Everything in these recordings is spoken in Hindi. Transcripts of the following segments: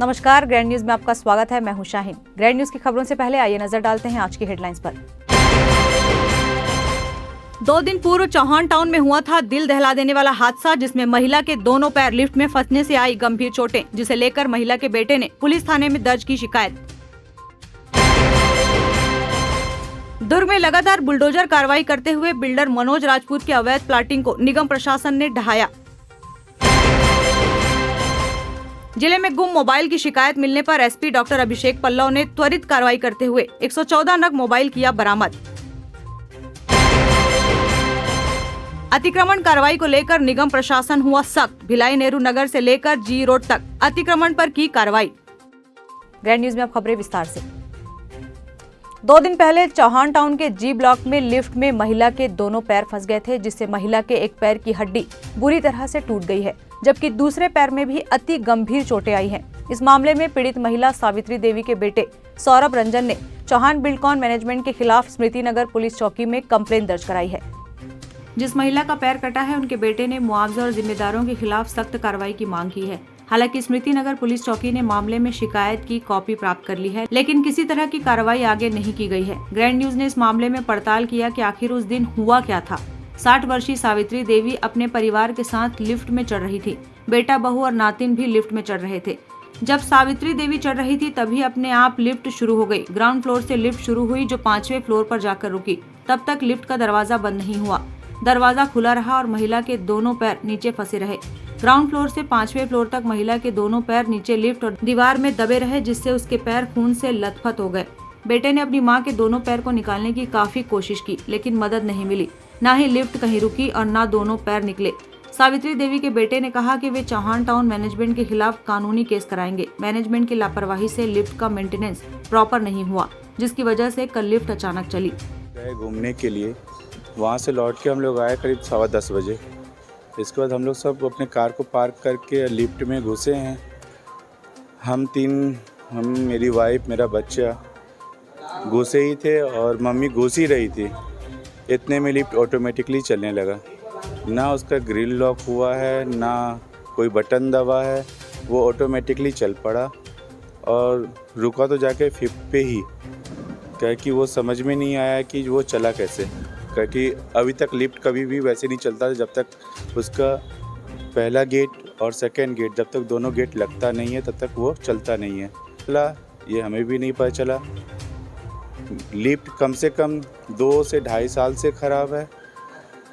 नमस्कार, ग्रैंड न्यूज में आपका स्वागत है। मैं हूं शाहीन। ग्रैंड न्यूज की खबरों से पहले आइए नजर डालते हैं आज की हेडलाइंस पर। 2 दिन पूर्व चौहान टाउन में हुआ था दिल दहला देने वाला हादसा, जिसमें महिला के दोनों पैर लिफ्ट में फंसने से आई गंभीर चोटें, जिसे लेकर महिला के बेटे ने पुलिस थाने में दर्ज की शिकायत। दुर्ग में लगातार बुलडोजर कार्रवाई करते हुए बिल्डर मनोज राजपूत की अवैध प्लाटिंग को निगम प्रशासन ने ढहाया। जिले में गुम मोबाइल की शिकायत मिलने पर एसपी डॉक्टर अभिषेक पल्लव ने त्वरित कार्रवाई करते हुए 114 नग मोबाइल किया बरामद। अतिक्रमण कार्रवाई को लेकर निगम प्रशासन हुआ सख्त। भिलाई नेहरू नगर से लेकर जी रोड तक अतिक्रमण पर की कार्रवाई। ग्रैंड न्यूज में अब खबरें विस्तार से। 2 दिन पहले चौहान टाउन के जी ब्लॉक में लिफ्ट में महिला के दोनों पैर फंस गए थे, जिससे महिला के एक पैर की हड्डी बुरी तरह से टूट गई है, जबकि दूसरे पैर में भी अति गंभीर चोटें आई हैं। इस मामले में पीड़ित महिला सावित्री देवी के बेटे सौरभ रंजन ने चौहान बिल्डकॉन मैनेजमेंट के खिलाफ स्मृति नगर पुलिस चौकी में कंप्लेंट दर्ज कराई है। जिस महिला का पैर कटा है, उनके बेटे ने मुआवजा और जिम्मेदारों के खिलाफ सख्त कार्रवाई की मांग की है। हालांकि स्मृति नगर पुलिस चौकी ने मामले में शिकायत की कॉपी प्राप्त कर ली है, लेकिन किसी तरह की कार्रवाई आगे नहीं की गई है। ग्रैंड न्यूज ने इस मामले में पड़ताल किया कि आखिर उस दिन हुआ क्या था। 60 वर्षीय सावित्री देवी अपने परिवार के साथ लिफ्ट में चढ़ रही थी। बेटा, बहू और नातिन भी लिफ्ट में चढ़ रहे थे। जब सावित्री देवी चढ़ रही थी, तभी अपने आप लिफ्ट शुरू हो गई। ग्राउंड फ्लोर से लिफ्ट शुरू हुई, जो 5वें फ्लोर पर जाकर रुकी। तब तक लिफ्ट का दरवाजा बंद नहीं हुआ। दरवाजा खुला रहा और महिला के दोनों पैर नीचे फंसे रहे। ग्राउंड फ्लोर से 5वें फ्लोर तक महिला के दोनों पैर नीचे लिफ्ट और दीवार में दबे रहे, जिससे उसके पैर खून से लथपथ हो गए। बेटे ने अपनी मां के दोनों पैर को निकालने की काफी कोशिश की, लेकिन मदद नहीं मिली। न ही लिफ्ट कहीं रुकी और न दोनों पैर निकले। सावित्री देवी के बेटे ने कहा कि वे चौहान टाउन मैनेजमेंट के खिलाफ कानूनी केस कराएंगे। मैनेजमेंट की लापरवाही से लिफ्ट का मेंटेनेंस प्रॉपर नहीं हुआ, जिसकी वजह से कल लिफ्ट अचानक चली। घूमने के लिए वहाँ से लौट के हम लोग आए करीब 10:15 बजे। इसके बाद हम लोग सब अपने कार को पार्क करके लिफ्ट में घुसे हैं। हम मेरी वाइफ, मेरा बच्चा घुसे ही थे और मम्मी घुस ही रही थी। इतने में लिफ्ट ऑटोमेटिकली चलने लगा। ना उसका ग्रिल लॉक हुआ है, ना कोई बटन दबा है, वो ऑटोमेटिकली चल पड़ा और रुका तो जाके 5th पे ही। क्योंकि वो समझ में नहीं आया कि वो चला कैसे, क्योंकि अभी तक लिफ्ट कभी भी वैसे नहीं चलता जब तक उसका पहला गेट और सेकंड गेट, जब तक दोनों गेट लगता नहीं है तब तक वो चलता नहीं है। ये हमें भी नहीं पता चला। लिफ्ट कम से कम 2 से 2.5 साल से ख़राब है,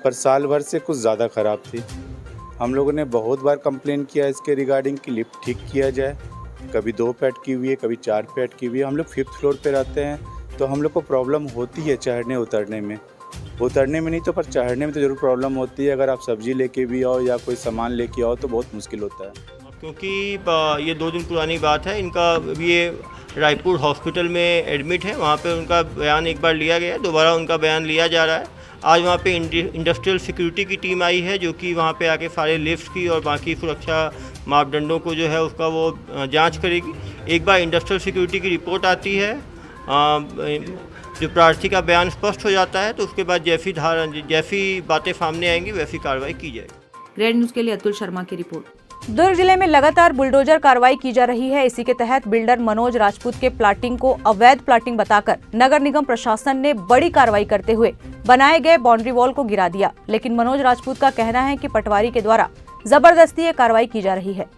पर साल भर से कुछ ज़्यादा ख़राब थी। हम लोगों ने बहुत बार कंप्लेन किया इसके रिगार्डिंग कि लिफ्ट ठीक किया जाए। कभी 2 पे अटकी हुई है, कभी 4 पे अटकी हुई है। हम लोग 5th फ्लोर पे रहते हैं, तो हम लोग को प्रॉब्लम होती है चढ़ने उतरने में नहीं तो, पर चढ़ने में तो ज़रूर प्रॉब्लम होती है। अगर आप सब्ज़ी लेके भी आओ या कोई सामान लेके आओ तो बहुत मुश्किल होता है। क्योंकि ये 2 दिन पुरानी बात है। इनका ये रायपुर हॉस्पिटल में एडमिट है। वहाँ पे उनका बयान एक बार लिया गया, दोबारा उनका बयान लिया जा रहा है। आज वहाँ पे इंडस्ट्रियल सिक्योरिटी की टीम आई है, जो कि वहाँ पे आके सारे लिफ्ट की और बाकी सुरक्षा मापदंडों को जो है उसका वो जांच करेगी। एक बार इंडस्ट्रियल सिक्योरिटी की रिपोर्ट आती है, जो प्रार्थी का बयान स्पष्ट हो जाता है, तो उसके बाद जैसी बातें सामने आएंगी वैसी कार्रवाई की जाएगी। ग्रैंड न्यूज के लिए अतुल शर्मा की रिपोर्ट। दुर्ग जिले में लगातार बुलडोजर कार्रवाई की जा रही है। इसी के तहत बिल्डर मनोज राजपूत के प्लाटिंग को अवैध प्लाटिंग बताकर नगर निगम प्रशासन ने बड़ी कार्रवाई करते हुए बनाए गए बाउंड्री वॉल को गिरा दिया। लेकिन मनोज राजपूत का कहना है कि पटवारी के द्वारा जबरदस्ती ये कार्रवाई की जा रही है।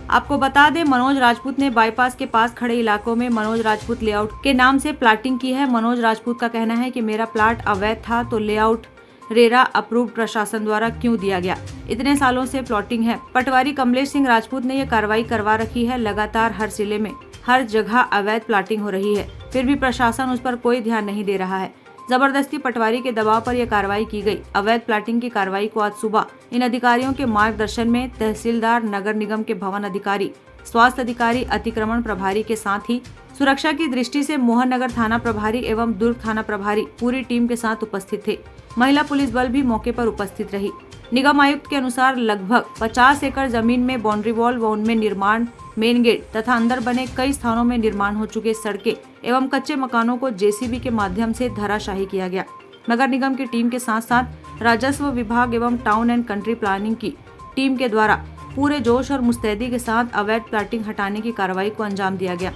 आपको बता दें, मनोज राजपूत ने बाईपास के पास खड़े इलाकों में मनोज राजपूत लेआउट के नाम से प्लाटिंग की है। मनोज राजपूत का कहना है कि मेरा प्लाट अवैध था, तो लेआउट रेरा अप्रूव्ड प्रशासन द्वारा क्यों दिया गया? इतने सालों से प्लॉटिंग है। पटवारी कमलेश सिंह राजपूत ने यह कार्रवाई करवा रखी है। लगातार हर जिले में हर जगह अवैध प्लॉटिंग हो रही है, फिर भी प्रशासन उस पर कोई ध्यान नहीं दे रहा है। जबरदस्ती पटवारी के दबाव पर यह कार्रवाई की गई। अवैध प्लॉटिंग की कार्रवाई को आज सुबह इन अधिकारियों के मार्गदर्शन में तहसीलदार, नगर निगम के भवन अधिकारी, स्वास्थ्य अधिकारी, अतिक्रमण प्रभारी के साथ ही सुरक्षा की दृष्टि से मोहन नगर थाना प्रभारी एवं दुर्ग थाना प्रभारी पूरी टीम के साथ उपस्थित थे। महिला पुलिस बल भी मौके पर उपस्थित रही। निगम आयुक्त के अनुसार लगभग 50 एकड़ जमीन में बाउंड्री वॉल व उनमें निर्माण, मेन गेट तथा अंदर बने कई स्थानों में निर्माण हो चुके सड़कें एवं कच्चे मकानों को जेसीबी के माध्यम से धराशाही किया गया। नगर निगम की टीम के साथ साथ राजस्व विभाग एवं टाउन एंड कंट्री प्लानिंग की टीम के द्वारा पूरे जोश और मुस्तैदी के साथ अवैध प्लाटिंग हटाने की कार्रवाई को अंजाम दिया गया।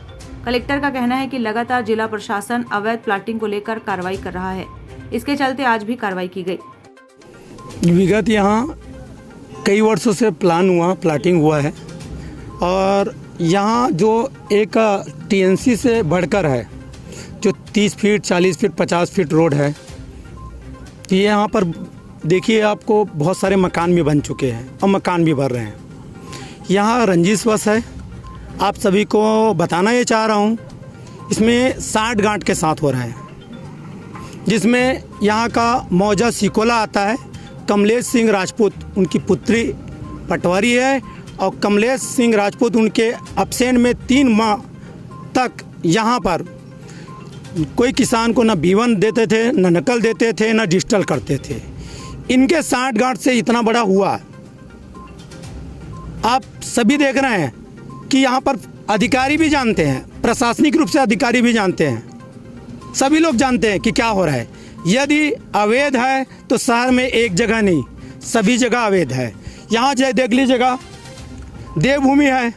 कलेक्टर का कहना है कि लगातार जिला प्रशासन अवैध प्लाटिंग को लेकर कार्रवाई कर रहा है। इसके चलते आज भी कार्रवाई की गई। विगत यहाँ कई वर्षों से प्लाटिंग हुआ है और यहाँ जो एक टीएनसी से बढ़कर है, जो 30 फीट 40 फीट 50 फीट रोड है, ये यहाँ पर देखिए आपको बहुत सारे मकान भी बन चुके हैं और मकान भी बन रहे हैं। यहाँ रंजिश बस है। आप सभी को बताना ये चाह रहा हूँ, इसमें 60 गांठ के साथ हो रहा है, जिसमें यहाँ का मौजा सिकोला आता है। कमलेश सिंह राजपूत उनकी पुत्री पटवारी है और कमलेश सिंह राजपूत उनके अब्सेंट में 3 माह तक यहाँ पर कोई किसान को न B1 देते थे, न नकल देते थे, न डिजिटल करते थे। इनके 60 गांठ से इतना बड़ा हुआ। आप सभी देख रहे हैं कि यहाँ पर अधिकारी भी जानते हैं, प्रशासनिक रूप से अधिकारी भी जानते हैं, सभी लोग जानते हैं कि क्या हो रहा है। यदि अवैध है तो शहर में एक जगह नहीं, सभी जगह अवैध है। यहाँ चाहे देख लीजिएगा, देवभूमि है,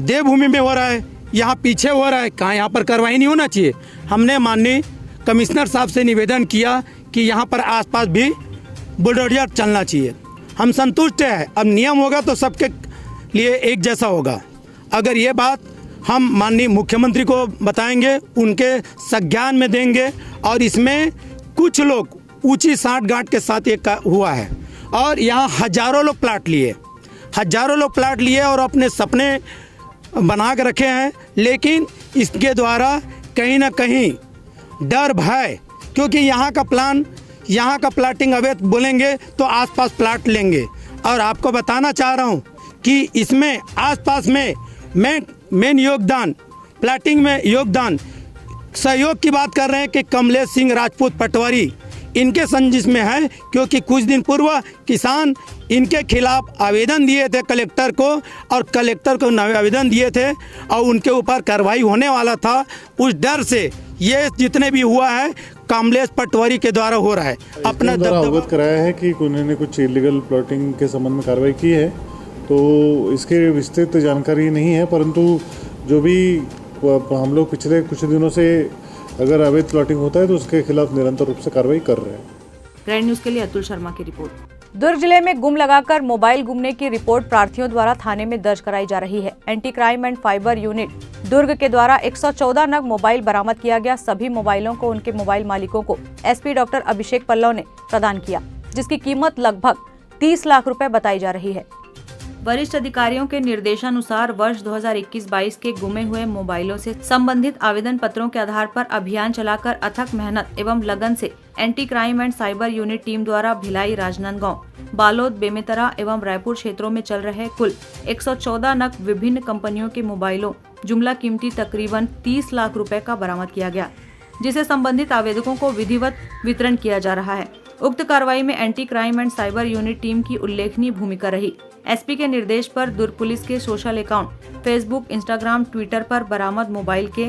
देवभूमि में हो रहा है, यहाँ पीछे हो रहा है। कहाँ यहाँ पर कार्रवाई नहीं होना चाहिए? हमने माननीय कमिश्नर साहब से निवेदन किया कि यहाँ पर आसपास भी बुलडोजर चलना चाहिए। हम संतुष्ट हैं। अब नियम होगा तो सबके लिए एक जैसा होगा। अगर ये बात हम माननीय मुख्यमंत्री को बताएंगे, उनके संज्ञान में देंगे। और इसमें कुछ लोग ऊंची 60 गांठ के साथ ये हुआ है और यहाँ हजारों लोग प्लाट लिए और अपने सपने बना के रखे हैं। लेकिन इसके द्वारा कहीं ना कहीं डर भय, क्योंकि यहाँ का प्लाटिंग अवैध बोलेंगे तो आसपास प्लाट लेंगे। और आपको बताना चाह रहा हूँ कि इसमें आसपास में मेन योगदान, प्लाटिंग में योगदान, सहयोग की बात कर रहे हैं कि कमलेश सिंह राजपूत पटवारी इनके संजिश में है। क्योंकि कुछ दिन पूर्व किसान इनके खिलाफ आवेदन दिए थे कलेक्टर को, और कलेक्टर को आवेदन दिए थे और उनके ऊपर कार्रवाई होने वाला था। उस डर से ये जितने भी हुआ है कमलेश पटवारी के द्वारा हो रहा है। अपना अवगत कराया है कि उन्होंने कुछ इलीगल प्लॉटिंग के संबंध में कार्रवाई की है, तो इसके विस्तृत जानकारी नहीं है, परंतु जो भी हम लोग पिछले कुछ दिनों से अगर अवैध प्लॉटिंग होता है तो उसके खिलाफ निरंतर रूप से कार्रवाई कर रहे हैं। ग्रैंड न्यूज के लिए अतुल शर्मा की रिपोर्ट। दुर्ग जिले में गुम लगाकर मोबाइल गुमने की रिपोर्ट प्रार्थियों द्वारा थाने में दर्ज कराई जा रही है। Anti crime and cyber unit Durg के द्वारा 114 नग मोबाइल बरामद किया गया। सभी मोबाइलों को उनके मोबाइल मालिकों को एसपी डॉक्टर अभिषेक पल्लव ने प्रदान किया, जिसकी कीमत लगभग 30 लाख रुपए बताई जा रही है। वरिष्ठ अधिकारियों के निर्देशानुसार वर्ष 2021-22 के गुमे हुए मोबाइलों से संबंधित आवेदन पत्रों के आधार पर अभियान चलाकर अथक मेहनत एवं लगन से anti crime and cyber unit team द्वारा भिलाई, राजनांदगांव, बालोद, बेमेतरा एवं रायपुर क्षेत्रों में चल रहे कुल 114 नग विभिन्न कंपनियों के मोबाइलों जुमला कीमती तकरीबन 30 लाख रुपए का बरामद किया गया, जिसे संबंधित आवेदकों को विधिवत वितरण किया जा रहा है। उक्त कार्रवाई में anti crime and cyber unit team की उल्लेखनीय भूमिका रही। एसपी के निर्देश पर दुर्ग पुलिस के social account Facebook, Instagram, Twitter पर बरामद मोबाइल के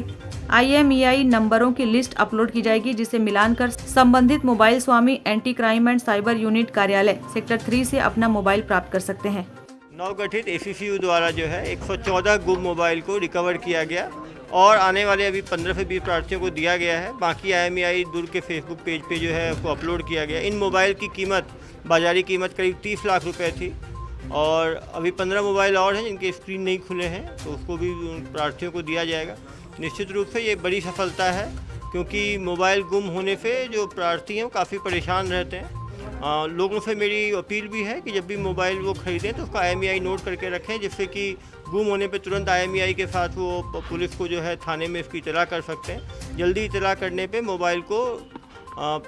IMEI नंबरों की लिस्ट अपलोड की जाएगी, जिसे मिलान कर संबंधित mobile Swami anti crime and cyber unit कार्यालय सेक्टर 3 से अपना मोबाइल प्राप्त कर सकते हैं। नवगठित ACCU द्वारा जो है 114 गुम मोबाइल को रिकवर किया गया और आने वाले अभी 15 से 20 प्रार्थियों को दिया गया है। बाकी IMEI दुर्ग के फेसबुक पेज पे जो है उसको अपलोड किया गया। इन मोबाइल की कीमत, बाजारी कीमत करीब 30 लाख रुपए थी और अभी 15 मोबाइल और हैं जिनके स्क्रीन नहीं खुले हैं, तो उसको भी उन प्रार्थियों को दिया जाएगा। निश्चित रूप से ये बड़ी सफलता है, क्योंकि मोबाइल गुम होने से जो प्रार्थी हैं वो काफ़ी परेशान रहते हैं। लोगों से मेरी अपील भी है कि जब भी मोबाइल वो ख़रीदें तो उसका IMEI नोट करके रखें, जिससे कि गुम होने पे तुरंत IMEI के साथ वो पुलिस को जो है थाने में इसकी इतला कर सकते हैं। जल्दी इतला करने पे मोबाइल को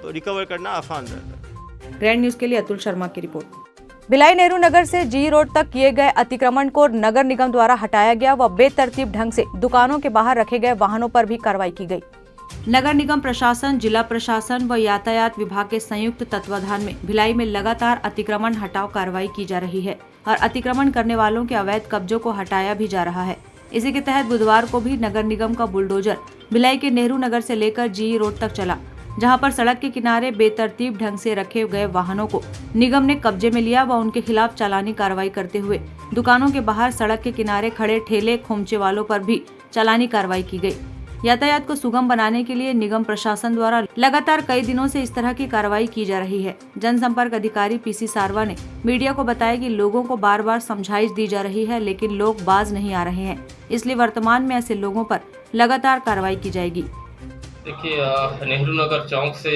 रिकवर करना आसान रहता है। ग्रैंड न्यूज के लिए अतुल शर्मा की रिपोर्ट। भिलाई नेहरू नगर से G रोड तक किए गए अतिक्रमण को नगर निगम द्वारा हटाया गया व बेतरतीब ढंग से दुकानों के बाहर रखे गए वाहनों पर भी कार्रवाई की गई। नगर निगम प्रशासन, जिला प्रशासन व यातायात विभाग के संयुक्त तत्वाधान में भिलाई में लगातार अतिक्रमण हटाओ कार्रवाई की जा रही है और अतिक्रमण करने वालों के अवैध कब्जों को हटाया भी जा रहा है। इसी के तहत बुधवार को भी नगर निगम का बुलडोजर भिलाई के नेहरू नगर से लेकर G रोड तक चला जहां पर सड़क के किनारे बेतरतीब ढंग से रखे गए वाहनों को निगम ने कब्जे में लिया व उनके खिलाफ चालानी कार्रवाई करते हुए दुकानों के बाहर सड़क के किनारे खड़े ठेले खोमचे वालों पर भी चालानी कार्रवाई की गई। यातायात को सुगम बनाने के लिए निगम प्रशासन द्वारा लगातार कई दिनों से इस तरह की कार्रवाई की जा रही है। जनसंपर्क अधिकारी पीसी सारवा ने मीडिया को बताया कि लोगों को बार बार समझाइश दी जा रही है, लेकिन लोग बाज नहीं आ रहे हैं, इसलिए वर्तमान में ऐसे लोगों पर लगातार कार्रवाई की जाएगी। देखिए, नेहरू नगर चौक से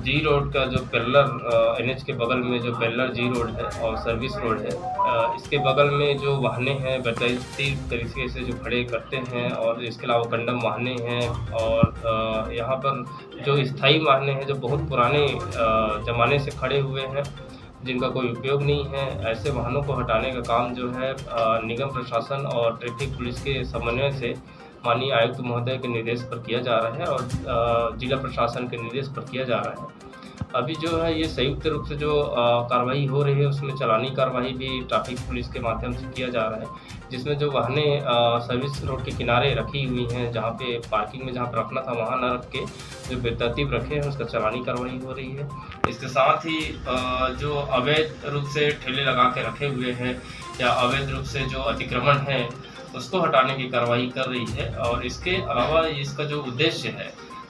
जी रोड का जो पैरेलल एनएच के बगल में जो पैरेलल जी रोड है और सर्विस रोड है, इसके बगल में जो वाहने हैं बेतरतीब तरीके से जो खड़े करते हैं और इसके अलावा कंडम वाहने हैं और यहाँ पर जो स्थायी वाहने हैं जो बहुत पुराने ज़माने से खड़े हुए हैं जिनका कोई उपयोग नहीं है, ऐसे वाहनों को हटाने का काम जो है निगम प्रशासन और ट्रैफिक पुलिस के समन्वय से माननीय आयुक्त महोदय के निर्देश पर किया जा रहा है और जिला प्रशासन के निर्देश पर किया जा रहा है। अभी जो है ये संयुक्त रूप से जो कार्रवाई हो रही है उसमें चालानी कार्रवाई भी ट्रैफिक पुलिस के माध्यम से किया जा रहा है, जिसमें जो वाहने सर्विस रोड के किनारे रखी हुई हैं, जहाँ पे पार्किंग में जहाँ पर रखना था वहाँ न रख के जो बेतरतीब रखे हैं उसका चालानी कार्रवाई हो रही है। इसके साथ ही जो अवैध रूप से ठेले लगा के रखे हुए हैं या अवैध रूप से जो अतिक्रमण है उसको हटाने की कार्रवाई कर रही है। और इसके अलावा इसका जो उद्देश्य है,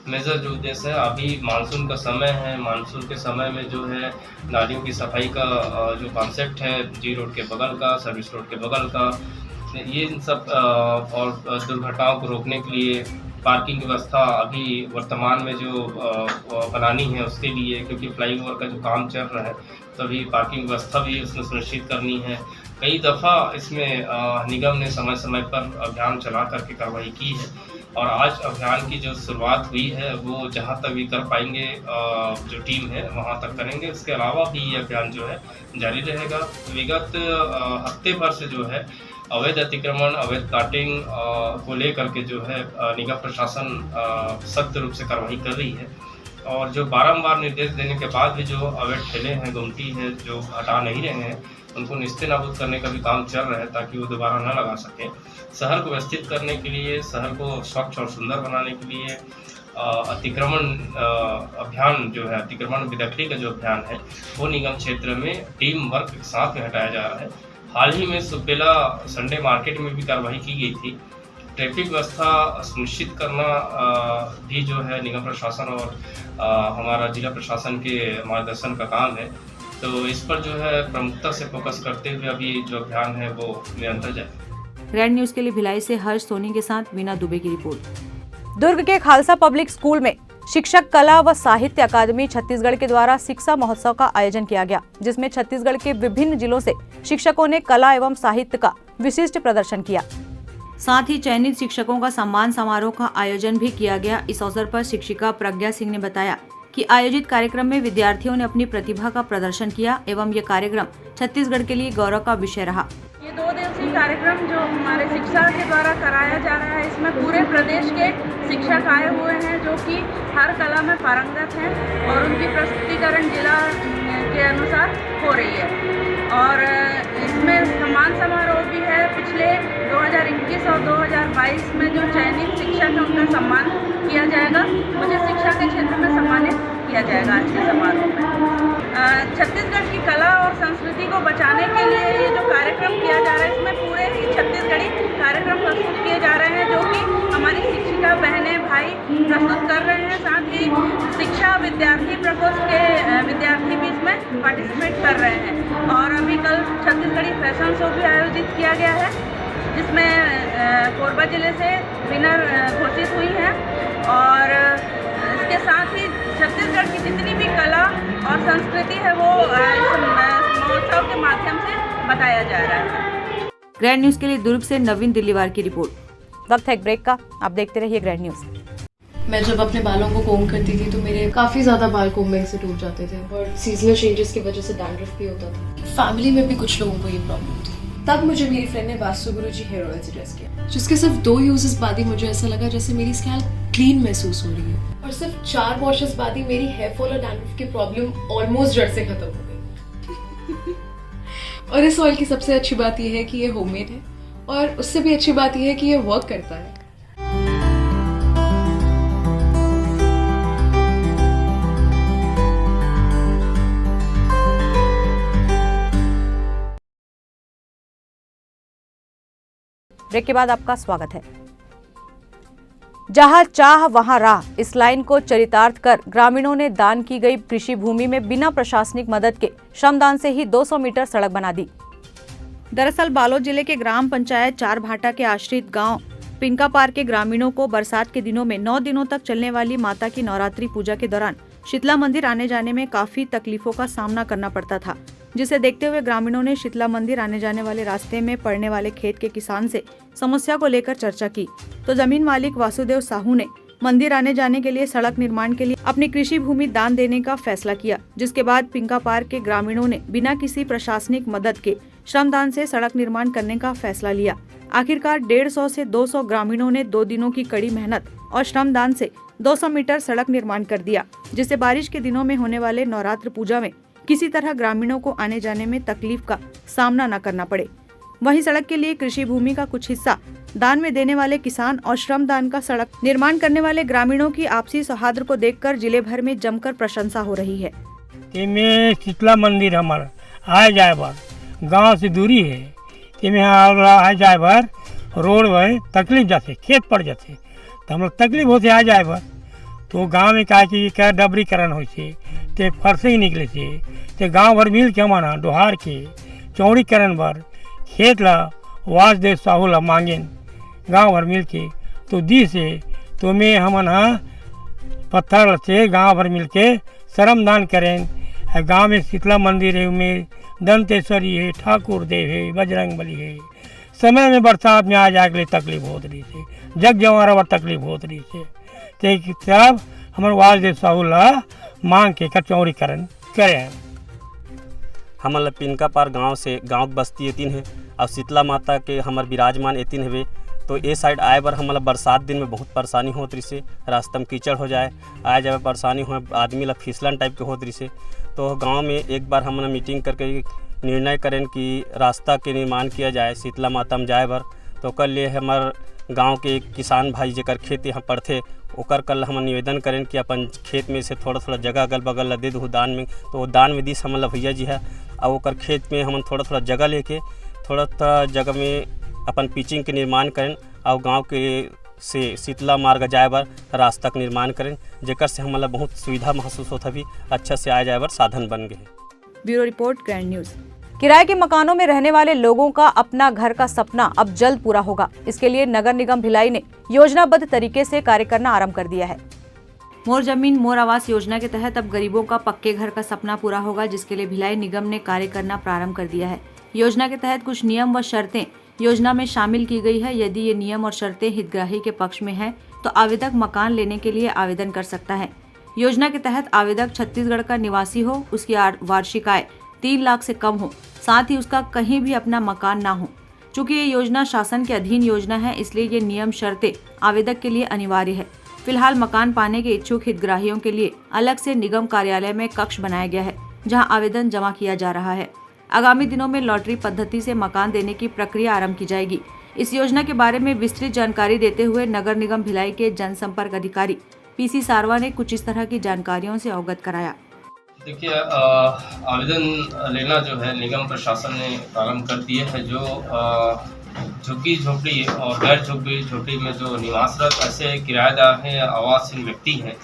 मेजर जो उद्देश्य है, अभी मानसून का समय है, मानसून के समय में जो है नालियों की सफाई का जो कॉन्सेप्ट है जी रोड के बगल का, सर्विस रोड के बगल का, ये इन सब और दुर्घटनाओं को रोकने के लिए पार्किंग व्यवस्था अभी वर्तमान में जो बनानी है उसके लिए, क्योंकि फ्लाईओवर का जो काम चल रहा है तो अभी पार्किंग व्यवस्था भी उसमें सुनिश्चित करनी है। कई दफ़ा इसमें निगम ने समय समय पर अभियान चला करके कार्रवाई की है और आज अभियान की जो शुरुआत हुई है वो जहां तक भी कर पाएंगे जो टीम है वहां तक करेंगे। इसके अलावा भी ये अभियान जो है जारी रहेगा। विगत हफ्ते भर से जो है अवैध अतिक्रमण, अवैध काटिंग को लेकर के जो है निगम प्रशासन सख्त रूप से कार्रवाई कर रही है और जो बारंबार निर्देश देने के बाद भी जो अवैध ठेले हैं, गुमटी है, जो हटा नहीं रहे हैं, उनको निस्तेनाबूद करने का भी काम चल रहा है ताकि वो दोबारा न लगा सकें। शहर को व्यवस्थित करने के लिए, शहर को स्वच्छ और सुंदर बनाने के लिए अतिक्रमण अभियान जो है, अतिक्रमण विदग्धि का जो अभियान है वो निगम क्षेत्र में टीम वर्क के साथ में हटाया जा रहा है। हाल ही में सुपेला संडे मार्केट में भी कार्रवाई की गई थी। ट्रैफिक व्यवस्था सुनिश्चित करना भी जो है निगम प्रशासन और हमारा जिला प्रशासन के मार्गदर्शन का काम है, तो इस पर जो है प्रमुखता से फोकस करते हुए अभी जो अभियान है वो निरंतर जारी। ग्रैंड न्यूज के लिए भिलाई से हर्ष सोनी के साथ वीना दुबे की रिपोर्ट। दुर्ग के खालसा पब्लिक स्कूल में शिक्षक कला व साहित्य अकादमी छत्तीसगढ़ के द्वारा शिक्षा महोत्सव का आयोजन किया गया, जिसमें छत्तीसगढ़ के विभिन्न जिलों से शिक्षकों ने कला एवं साहित्य का विशिष्ट प्रदर्शन किया। साथ ही चयनित शिक्षकों का सम्मान समारोह का आयोजन भी किया गया। इस अवसर पर शिक्षिका प्रज्ञा सिंह ने बताया कि आयोजित कार्यक्रम में विद्यार्थियों ने अपनी प्रतिभा का प्रदर्शन किया एवं ये कार्यक्रम छत्तीसगढ़ के लिए गौरव का विषय रहा। ये 2 दिवसीय कार्यक्रम जो हमारे शिक्षा के द्वारा कराया जा रहा है, इसमें पूरे प्रदेश के शिक्षक आए हुए हैं जो कि हर कला में पारंगत हैं और उनकी प्रस्तुतिकरण जिला के अनुसार हो रही है। और इसमें सम्मान समारोह भी है। पिछले 2021 और 2022 में जो चयनित शिक्षक हैं उनका सम्मान किया जाएगा। मुझे शिक्षा के क्षेत्र में सम्मानित किया जाएगा आज के समारोह में। छत्तीसगढ़ की कला और संस्कृति को बचाने के लिए ये जो कार्यक्रम किया जा रहा है, इसमें पूरे ही छत्तीसगढ़ी कार्यक्रम प्रस्तुत किए जा रहे हैं जो कि हमारी शिक्षिका बहनें भाई प्रस्तुत कर रहे हैं। साथ ही शिक्षा विद्यार्थी प्रकोष्ठ के विद्यार्थी भी इसमें पार्टिसिपेट कर रहे हैं। और अभी कल छत्तीसगढ़ी फैशन शो भी आयोजित किया गया है, जिसमें कोरबा जिले से विनर घोषित हुई हैं। और इसके साथ ही छत्तीसगढ़ की जितनी भी कला और संस्कृति है वो इस महोत्सव के माध्यम से बताया जा रहा है। ग्रैंड न्यूज के लिए दुर्ग से नवीन दिल्लीवार की रिपोर्ट। वक्त है एक ब्रेक का, आप देखते रहिए ग्रैंड न्यूज। मैं जब अपने बालों को कोम करती थी तो मेरे काफ़ी ज़्यादा बाल कोम्बिंग से टूट जाते थे और सीजनल चेंजेस की वजह से डैंड्रफ भी होता था। फैमिली में भी कुछ लोगों को ये प्रॉब्लम थी। तब मुझे मेरी फ्रेंड ने वास्तु गुरुजी हेयर ऑयल सजेस्ट किया, जिसके सिर्फ 2 यूजेस बाद ही मुझे ऐसा लगा जैसे मेरी स्कैल्प क्लीन महसूस हो रही है और सिर्फ 4 वॉशेस बाद ही मेरी हेयर फॉल और डैंड्रफ की प्रॉब्लम ऑलमोस्ट जड़ से खत्म हो गई। और इस ऑयल की सबसे अच्छी बात यह है कि ये होममेड है और उससे भी अच्छी बात यह है कि ये वर्क करता है। ब्रेक के बाद आपका स्वागत है। जहां चाह वहां राह, इस लाइन को चरितार्थ कर ग्रामीणों ने दान की गई कृषि भूमि में बिना प्रशासनिक मदद के श्रमदान से ही 200 मीटर सड़क बना दी। दरअसल बालोद जिले के ग्राम पंचायत चार भाटा के आश्रित गांव पिंका पार के ग्रामीणों को बरसात के दिनों में 9 दिनों तक चलने वाली माता की नवरात्रि पूजा के दौरान शीतला मंदिर आने जाने में काफी तकलीफों का सामना करना पड़ता था, जिसे देखते हुए ग्रामीणों ने शीतला मंदिर आने जाने वाले रास्ते में पड़ने वाले खेत के किसान से समस्या को लेकर चर्चा की, तो जमीन मालिक वासुदेव साहू ने मंदिर आने जाने के लिए सड़क निर्माण के लिए अपनी कृषि भूमि दान देने का फैसला किया, जिसके बाद पिंका पार के ग्रामीणों ने बिना किसी प्रशासनिक मदद के श्रमदान से सड़क निर्माण करने का फैसला लिया। आखिरकार 150 से 200 ग्रामीणों ने 2 दिनों की कड़ी मेहनत और श्रमदान से 200 मीटर सड़क निर्माण कर दिया, जिससे बारिश के दिनों में होने वाले नवरात्र पूजा में किसी तरह ग्रामीणों को आने जाने में तकलीफ का सामना न करना पड़े। वहीं सड़क के लिए कृषि भूमि का कुछ हिस्सा दान में देने वाले किसान और श्रमदान का सड़क निर्माण करने वाले ग्रामीणों की आपसी सौहार्द को देखकर जिले भर में जमकर प्रशंसा हो रही है। शीतला मंदिर हमारा आए जाए बार गांव से दूरी है कि में आए जाए बार रोड में तकलीफ जाते खेत पड़ जाते तो हम लोग तकलीफ होते आ जाए बार तो गांव में क्या डबरीकरण हो ते फरसे निकले ते गांव भर मिल के हमारा डोहार के चौड़ीकरण भर खेत ला वासुदेव साहू ला मांगे गांव भर मिल के तो दी से तो मैं हमना पत्थर से गांव भर मिल के श्रमदान करें। गांव में शीतला मंदिर है, उनमें दंतेश्वरी है, ठाकुर देव है, बजरंग बली है। समय में बरसात में आ जाए के लिए तकलीफ होत रही से, जग जवारा तकलीफ होत रही से तब हमारे वासुदेव साहू ला मांग के चौड़ीकरण करें। हमारे पिनका पार गांव से गांव बस्ती एतिन है और शीतला माता के हमारे विराजमान एतिन हवे तो ये साइड आए बार हमारा बरसात दिन में बहुत परेशानी होत रही से, रास्ता में कीचड़ हो जाए आए जाए परेशानी हो, आदमी ला फिसलन टाइप के होत रही से। तो गांव में एक बार हमने मीटिंग करके निर्णय करें कि रास्ता के निर्माण किया जाए शीतला माता में जाए बार। तो कल लिए हमार गांव के एक किसान भाई जेकर खेत यहाँ पड़ते ओकर कल हम निवेदन करें कि अपन खेत में से थोड़ा थोड़ा जगह अगल बगल ला दे दू दान में, तो दान में दिस हमारा भैया जी है और ओकर खेत में हम थोड़ा थोड़ा जगह लेके थोड़ा जगह में अपन पिचिंग के निर्माण करें और गांव के से शीतला मार्ग जाए बार रास्ता का निर्माण करें, जेकर से हमारा बहुत सुविधा महसूस होता भी अच्छा से आए जाए बार साधन बन गए। Bureau report, grand news. किराए के मकानों में रहने वाले लोगों का अपना घर का सपना अब जल्द पूरा होगा। इसके लिए नगर निगम भिलाई ने योजनाबद्ध तरीके से कार्य करना आरंभ कर दिया है। मोर जमीन मोर आवास योजना के तहत अब गरीबों का पक्के घर का सपना पूरा होगा, जिसके लिए भिलाई निगम ने कार्य करना प्रारंभ कर दिया है। योजना के तहत कुछ नियम व शर्तें योजना में शामिल की गई है। यदि ये नियम और शर्तें हितग्राही के पक्ष में है तो आवेदक मकान लेने के लिए आवेदन कर सकता है। योजना के तहत आवेदक छत्तीसगढ़ का निवासी हो, उसकी वार्षिक आय 3 लाख से कम हो, साथ ही उसका कहीं भी अपना मकान ना हो। चूँकि ये योजना शासन के अधीन योजना है, इसलिए ये नियम शर्तें आवेदक के लिए अनिवार्य है। फिलहाल मकान पाने के इच्छुक हितग्राहियों के लिए अलग से निगम कार्यालय में कक्ष बनाया गया है, जहां आवेदन जमा किया जा रहा है। आगामी दिनों में लॉटरी पद्धति से मकान देने की प्रक्रिया आरंभ की जाएगी। इस योजना के बारे में विस्तृत जानकारी देते हुए नगर निगम भिलाई के जनसंपर्क अधिकारी पीसी सारवा ने कुछ इस तरह की जानकारियों से अवगत कराया। देखिए, आवेदन लेना जो है निगम प्रशासन ने प्रारंभ कर दिया है। जो झुग्गी झोपड़ी और गैर झुग्गी झोपड़ी में जो निवासरत ऐसे किराएदार हैं या आवासहीन व्यक्ति हैं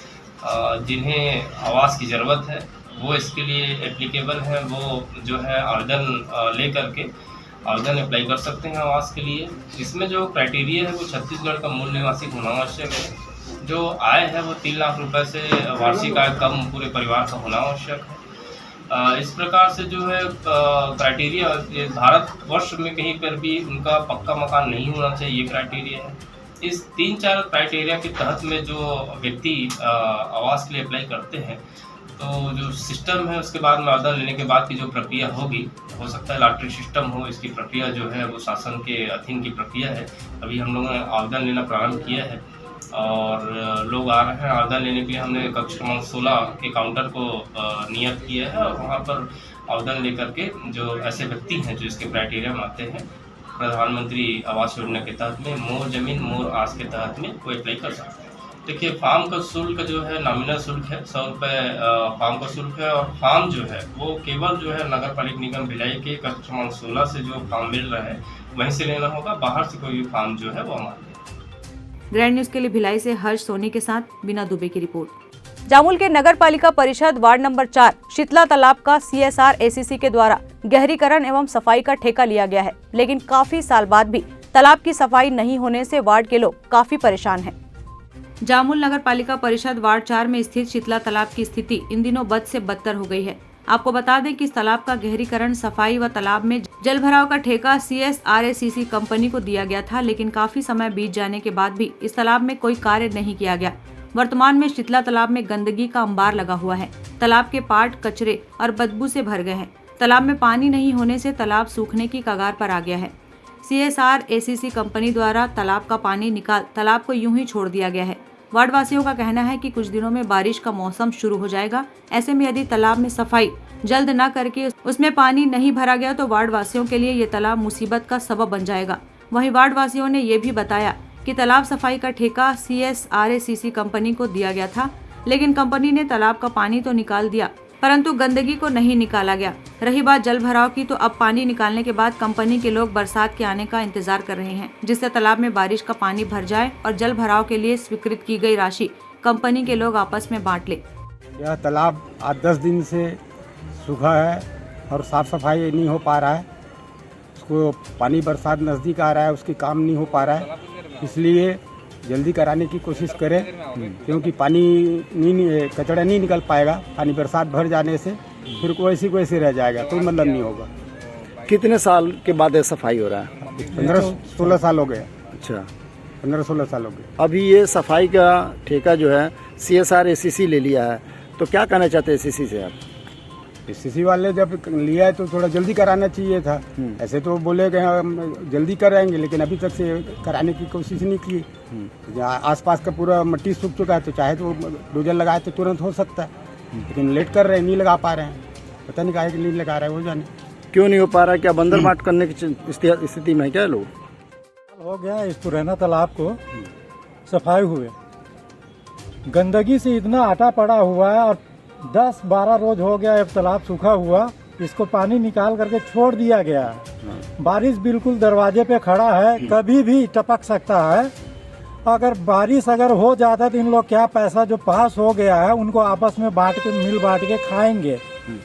जिन्हें आवास की ज़रूरत है, वो इसके लिए एप्लीकेबल है। वो जो है आवेदन ले करके आवेदन अप्लाई कर सकते हैं आवास के लिए। इसमें जो क्राइटेरिया है वो छत्तीसगढ़ का मूल निवासी होना आवश्यक है। जो आय है वो 3 लाख रुपए से वार्षिक आय कम पूरे परिवार का होना आवश्यक है। इस प्रकार से जो है क्राइटेरिया भारतवर्ष में कहीं पर भी उनका पक्का मकान नहीं होना चाहिए, ये क्राइटेरिया है। इस 3-4 क्राइटेरिया के तहत में जो व्यक्ति आवास के लिए अप्लाई करते हैं, तो जो सिस्टम है उसके बाद में आवेदन लेने के बाद की जो प्रक्रिया होगी, हो सकता है लॉटरी सिस्टम हो। इसकी प्रक्रिया जो है वो शासन के अधीन की प्रक्रिया है। अभी हम लोगों ने आवेदन लेना प्रारंभ किया है और लोग आ रहे हैं आवेदन लेने के लिए। हमने कक्ष क्रमांक 16 के काउंटर को नियत किया है और वहाँ पर आवेदन लेकर के जो ऐसे व्यक्ति हैं जो इसके क्राइटेरिया में आते हैं, प्रधानमंत्री आवास योजना के तहत में मोर जमीन मोर आस के तहत में वो अप्लाई कर सकते हैं। देखिए, फार्म का शुल्क जो है नॉमिनल शुल्क है, 100 रुपये फार्म का शुल्क है। और फार्म जो है वो केवल जो है नगर पालिक निगम भिलाई के कक्ष क्रमांक 16 से जो फार्म मिल रहा है वहीं से लेना होगा। बाहर से कोई भी फार्म जो है वो हमारे। ग्रैंड न्यूज के लिए भिलाई से हर्ष सोनी के साथ बीना दुबे की रिपोर्ट। जामुल के नगर पालिका परिषद वार्ड नंबर 4 शीतला तालाब का CSR ACC के द्वारा गहरीकरण एवं सफाई का ठेका लिया गया है, लेकिन काफी साल बाद भी तालाब की सफाई नहीं होने से वार्ड के लोग काफी परेशान हैं। जामुल नगर पालिका परिषद वार्ड 4 में स्थित शीतला तालाब की स्थिति इन दिनों बद से बदतर हो गई है। आपको बता दें कि इस तालाब का गहरीकरण, सफाई व तालाब में जल भराव का ठेका CSR ACC कंपनी को दिया गया था, लेकिन काफी समय बीत जाने के बाद भी इस तालाब में कोई कार्य नहीं किया गया। वर्तमान में शीतला तालाब में गंदगी का अंबार लगा हुआ है। तालाब के पाट कचरे और बदबू से भर गए हैं। तालाब में पानी नहीं होने से तालाब सूखने की कगार पर आ गया है। CSR ACC कंपनी द्वारा तालाब का पानी निकाल तालाब को यूं ही छोड़ दिया गया है। वार्ड वासियों का कहना है कि कुछ दिनों में बारिश का मौसम शुरू हो जाएगा। ऐसे में यदि तालाब में सफाई जल्द न करके उसमें पानी नहीं भरा गया तो वार्ड वासियों के लिए ये तालाब मुसीबत का सबब बन जाएगा। वहीं वार्ड वासियों ने ये भी बताया कि तालाब सफाई का ठेका CSR ACC कंपनी को दिया गया था, लेकिन कंपनी ने तालाब का पानी तो निकाल दिया परंतु गंदगी को नहीं निकाला गया। रही बात जल भराव की, तो अब पानी निकालने के बाद कंपनी के लोग बरसात के आने का इंतजार कर रहे हैं, जिससे तालाब में बारिश का पानी भर जाए और जल भराव के लिए स्वीकृत की गई राशि कंपनी के लोग आपस में बांट ले। यह तालाब आज 10 दिन से सूखा है और साफ सफाई नहीं हो पा रहा है। उसको पानी बरसात नज़दीक आ रहा है, उसकी काम नहीं हो पा रहा है, इसलिए जल्दी कराने की कोशिश करें, क्योंकि पानी नहीं कचरा नहीं निकल पाएगा। पानी बरसात भर जाने से फिर वैसे रह जाएगा, तो मतलब नहीं होगा। कितने साल के बाद ये सफाई हो रहा है? 15-16 साल हो गए। अच्छा, 15-16 साल हो गए। अभी ये सफाई का ठेका जो है CSR ACC ले लिया है, तो क्या कहना चाहते हैं ACC से आप? ACC वाले जब लिया है तो थोड़ा जल्दी कराना चाहिए था। ऐसे तो बोले कि हम जल्दी कराएंगे, लेकिन अभी तक से कराने की कोशिश नहीं की। आसपास का पूरा मिट्टी सूख चुका है, तो चाहे तो डोजर लगाए तो तुरंत हो सकता है, लेकिन लेट कर रहे हैं, नहीं लगा पा रहे हैं। पता नहीं काहे कि नहीं लगा रहे हैं, वो जाने क्यों नहीं हो पा रहा है। क्या बंदर बाट करने की स्थिति में है क्या लोग? हो गया इस पुराना तालाब को सफाई हुए, गंदगी से इतना आटा पड़ा हुआ है और 10-12 रोज हो गया अब तालाब सूखा हुआ। इसको पानी निकाल करके छोड़ दिया गया है। बारिश बिल्कुल दरवाजे पे खड़ा है, कभी भी टपक सकता है। अगर बारिश हो जाता तो इन लोग क्या पैसा जो पास हो गया है उनको आपस में बांट के खाएंगे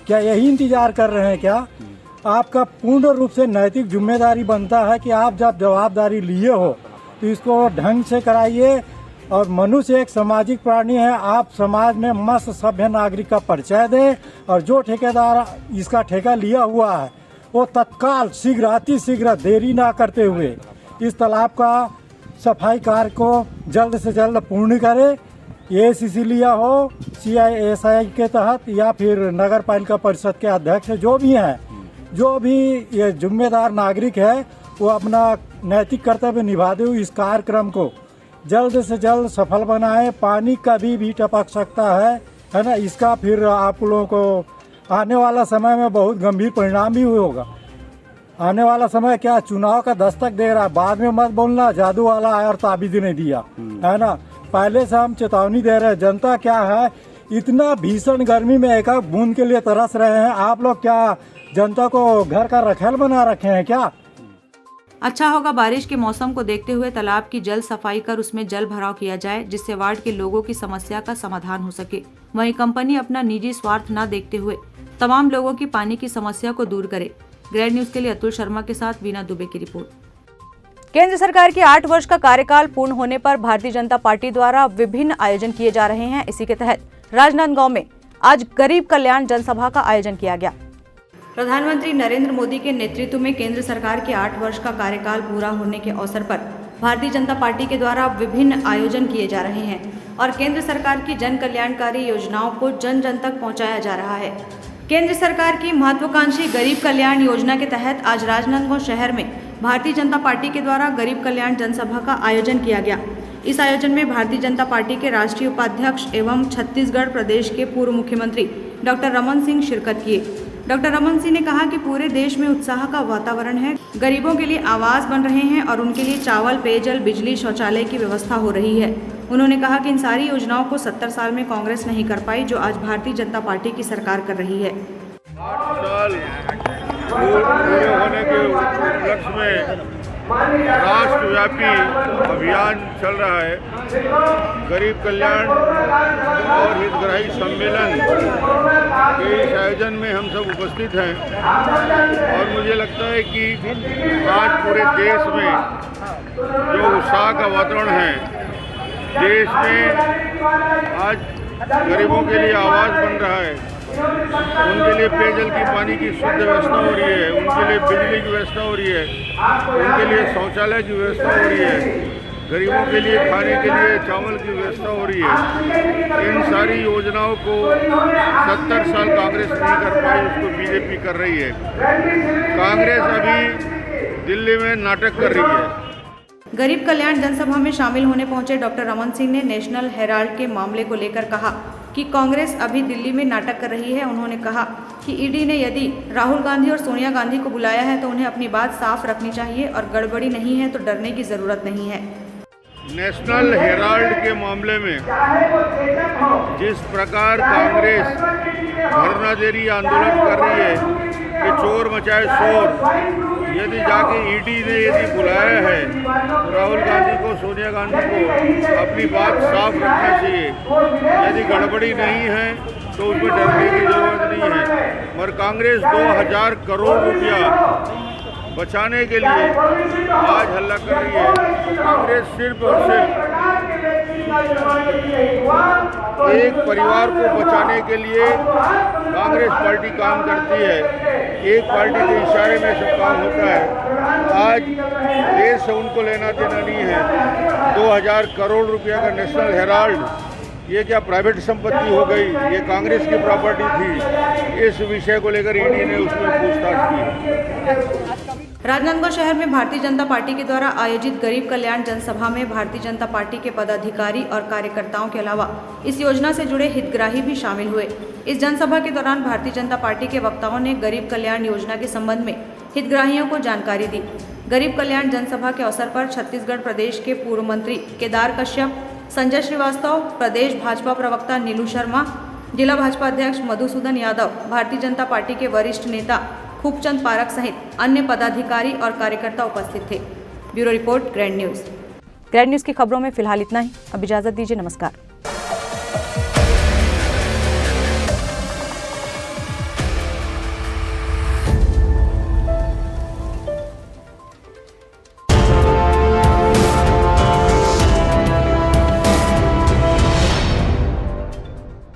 क्या? यही इंतजार कर रहे हैं क्या? आपका पूर्ण रूप से नैतिक जिम्मेदारी बनता है कि आप जब जवाबदारी लिए हो तो इसको ढंग से कराइए। और मनुष्य एक सामाजिक प्राणी है, आप समाज में मस्त सभ्य नागरिक का परिचय दें और जो ठेकेदार इसका ठेका लिया हुआ है वो तत्काल शीघ्र देरी ना करते हुए इस तालाब का सफाई कार्य को जल्द से जल्द पूर्ण करे। ये ACC लिया हो CSI के तहत या फिर नगर पालिका परिषद के अध्यक्ष जो भी हैं, जो भी ये जिम्मेदार नागरिक है वो अपना नैतिक कर्तव्य निभाते हुए इस कार्यक्रम को जल्द से जल्द सफल बनाए। पानी कभी भी टपक सकता है ना। इसका फिर आप लोगों को आने वाला समय में बहुत गंभीर परिणाम भी होगा। आने वाला समय क्या चुनाव का दस्तक दे रहा है, बाद में मत बोलना जादू वाला आया और ताबीज नहीं दिया, है ना। पहले से हम चेतावनी दे रहे हैं। जनता क्या है, इतना भीषण गर्मी में एक बूंद के लिए तरस रहे हैं। आप लोग क्या जनता को घर का रखेल बना रखे हैं क्या? अच्छा होगा बारिश के मौसम को देखते हुए तालाब की जल्द सफाई कर उसमें जल भराव किया जाए, जिससे वार्ड के लोगों की समस्या का समाधान हो सके। वहीं कंपनी अपना निजी स्वार्थ न देखते हुए तमाम लोगों की पानी की समस्या को दूर करे। ग्रैंड न्यूज के लिए अतुल शर्मा के साथ वीना दुबे की रिपोर्ट। केंद्र सरकार के 8 वर्ष का कार्यकाल पूर्ण होने पर भारतीय जनता पार्टी द्वारा विभिन्न आयोजन किए जा रहे हैं। इसी के तहत राजनांदगांव में आज गरीब कल्याण जनसभा का आयोजन किया गया। प्रधानमंत्री नरेंद्र मोदी के नेतृत्व में केंद्र सरकार के 8 वर्ष का कार्यकाल पूरा होने के अवसर पर भारतीय जनता पार्टी के द्वारा विभिन्न आयोजन किए जा रहे हैं और केंद्र सरकार की जन कल्याणकारी योजनाओं को जन जन तक पहुंचाया जा रहा है। केंद्र सरकार की महत्वाकांक्षी गरीब कल्याण योजना के तहत आज राजनांदगांव शहर में भारतीय जनता पार्टी के द्वारा गरीब कल्याण जनसभा का आयोजन किया गया। इस आयोजन में भारतीय जनता पार्टी के राष्ट्रीय उपाध्यक्ष एवं छत्तीसगढ़ प्रदेश के पूर्व मुख्यमंत्री डॉक्टर रमन सिंह शिरकत किए। डॉक्टर रमन सिंह ने कहा कि पूरे देश में उत्साह का वातावरण है, गरीबों के लिए आवास बन रहे हैं और उनके लिए चावल, पेयजल, बिजली, शौचालय की व्यवस्था हो रही है। उन्होंने कहा कि इन सारी योजनाओं को 70 साल में कांग्रेस नहीं कर पाई, जो आज भारतीय जनता पार्टी की सरकार कर रही है। 8 साल पूरे होने के उपलक्ष्य में राष्ट्रव्यापी अभियान चल रहा है। गरीब कल्याण और हितग्राही सम्मेलन के इस आयोजन में हम सब उपस्थित हैं और मुझे लगता है कि आज पूरे देश में जो उत्साह का वातावरण है, देश में आज गरीबों के लिए आवास बन रहा है, उनके लिए पेयजल की पानी की शुद्ध व्यवस्था हो रही है, उनके लिए बिजली की व्यवस्था हो रही है, उनके लिए शौचालय की व्यवस्था हो रही है, गरीबों के लिए खाने के लिए चावल की व्यवस्था हो रही है। इन सारी योजनाओं को 70 साल कांग्रेस नहीं कर पाई, उसको बीजेपी कर रही है। कांग्रेस अभी दिल्ली में नाटक कर रही है। गरीब कल्याण जनसभा में शामिल होने पहुंचे डॉक्टर रमन सिंह ने नेशनल हेराल्ड के मामले को लेकर कहा कि कांग्रेस अभी दिल्ली में नाटक कर रही है। उन्होंने कहा कि ईडी ने यदि राहुल गांधी और सोनिया गांधी को बुलाया है तो उन्हें अपनी बात साफ रखनी चाहिए और गड़बड़ी नहीं है तो डरने की जरूरत नहीं है। नेशनल हेराल्ड के मामले में जिस प्रकार कांग्रेस धरनाधरी आंदोलन कर रही है कि चोर मचाए शोर, यदि जाके ईडी ने यदि बुलाया है तो राहुल गांधी को, सोनिया गांधी को अपनी बात साफ रखना चाहिए। यदि गड़बड़ी नहीं है तो उसमें डरने की जरूरत नहीं है। और कांग्रेस 2000 करोड़ रुपया बचाने के लिए आज हल्ला कर रही है। कांग्रेस सिर्फ और सिर्फ एक परिवार को बचाने के लिए कांग्रेस पार्टी काम करती है। एक पार्टी के इशारे में सब काम होता है। आज देश से उनको लेना देना नहीं है। 2000 करोड़ रुपया का नेशनल हेराल्ड, ये क्या प्राइवेट संपत्ति हो गई? ये कांग्रेस की प्रॉपर्टी थी। इस विषय को लेकर ईडी ने उसमें पूछताछ की। राजनांदगांव शहर में भारतीय जनता पार्टी के द्वारा आयोजित गरीब कल्याण जनसभा में भारतीय जनता पार्टी के पदाधिकारी और कार्यकर्ताओं के अलावा इस योजना से जुड़े हितग्राही भी शामिल हुए। इस जनसभा के दौरान भारतीय जनता पार्टी के वक्ताओं ने गरीब कल्याण योजना के संबंध में हितग्राहियों को जानकारी दी। गरीब कल्याण जनसभा के अवसर पर छत्तीसगढ़ प्रदेश के पूर्व मंत्री केदार कश्यप, संजय श्रीवास्तव, प्रदेश भाजपा प्रवक्ता नीलू शर्मा, जिला भाजपा अध्यक्ष मधुसूदन यादव, भारतीय जनता पार्टी के वरिष्ठ नेता खूबचंद पारक सहित अन्य पदाधिकारी और कार्यकर्ता उपस्थित थे। Bureau report, grand news. Grand news की खबरों में फिलहाल इतना ही। अब इजाजत दीजिए। नमस्कार।